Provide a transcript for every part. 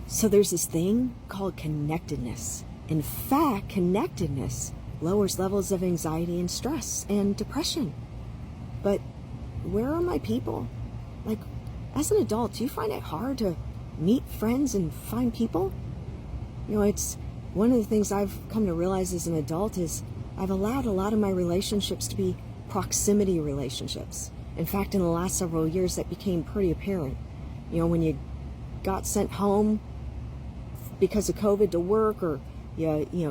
So there's this thing called connectedness. In fact, connectedness lowers levels of anxiety and stress and depression. But where are my people? Like, as an adult, do you find it hard to meet friends and find people? It's one of the things I've come to realize as an adult is I've allowed a lot of my relationships to be proximity relationships. In fact, in the last several years, that became pretty apparent. When you got sent home because of COVID to work, or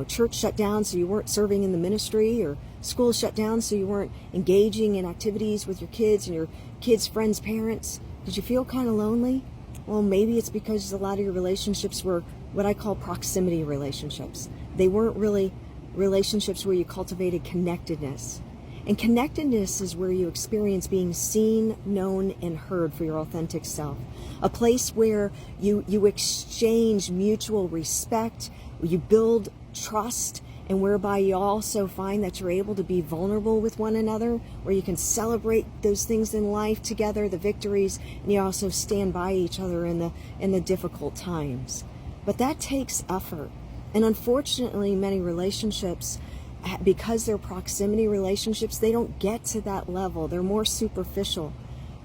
church shut down so you weren't serving in the ministry, or school shut down so you weren't engaging in activities with your kids and your kids' friends' parents, did you feel kind of lonely? Well, maybe it's because a lot of your relationships were what I call proximity relationships. They weren't really relationships where you cultivated connectedness. And connectedness is where you experience being seen, known, and heard for your authentic self. A place where you exchange mutual respect, where you build trust, and whereby you also find that you're able to be vulnerable with one another, where you can celebrate those things in life together, the victories, and you also stand by each other in the difficult times. But that takes effort. And unfortunately, many relationships, because they're proximity relationships, they don't get to that level. They're more superficial.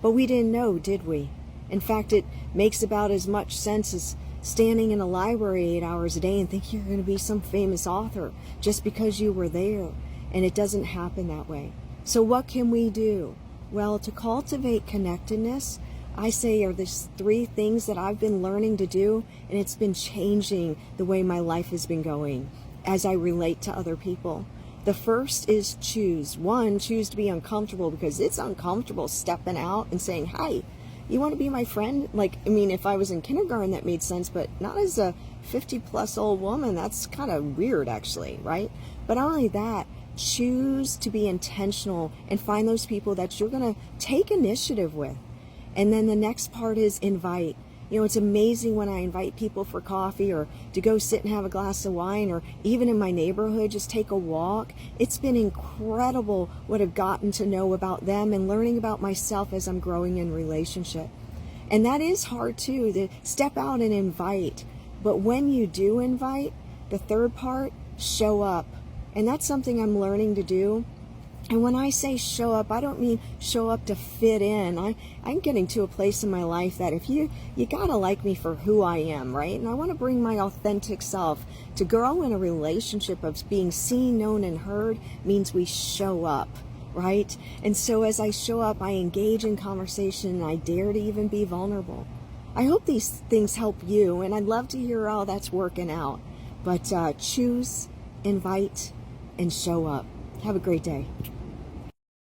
But we didn't know, did we? In fact, it makes about as much sense as standing in a library 8 hours a day and thinking you're going to be some famous author just because you were there. And it doesn't happen that way. So what can we do? Well, to cultivate connectedness, I say are these 3 things that I've been learning to do, and it's been changing the way my life has been going as I relate to other people. The first is choose. 1, choose to be uncomfortable, because it's uncomfortable stepping out and saying, hi, you want to be my friend? If I was in kindergarten, that made sense, but not as a 50-plus old woman. That's kind of weird, actually, right? But not only that, choose to be intentional and find those people that you're going to take initiative with. And then the next part is invite. It's amazing when I invite people for coffee, or to go sit and have a glass of wine, or even in my neighborhood, just take a walk. It's been incredible what I've gotten to know about them and learning about myself as I'm growing in relationship. And that is hard too, to step out and invite. But when you do invite, the third part, show up. And that's something I'm learning to do. And when I say show up, I don't mean show up to fit in. I'm getting to a place in my life that if you gotta like me for who I am, right? And I want to bring my authentic self. To grow in a relationship of being seen, known, and heard means we show up, right? And so as I show up, I engage in conversation, and I dare to even be vulnerable. I hope these things help you, and I'd love to hear how that's working out. But choose, invite, and show up. Have a great day.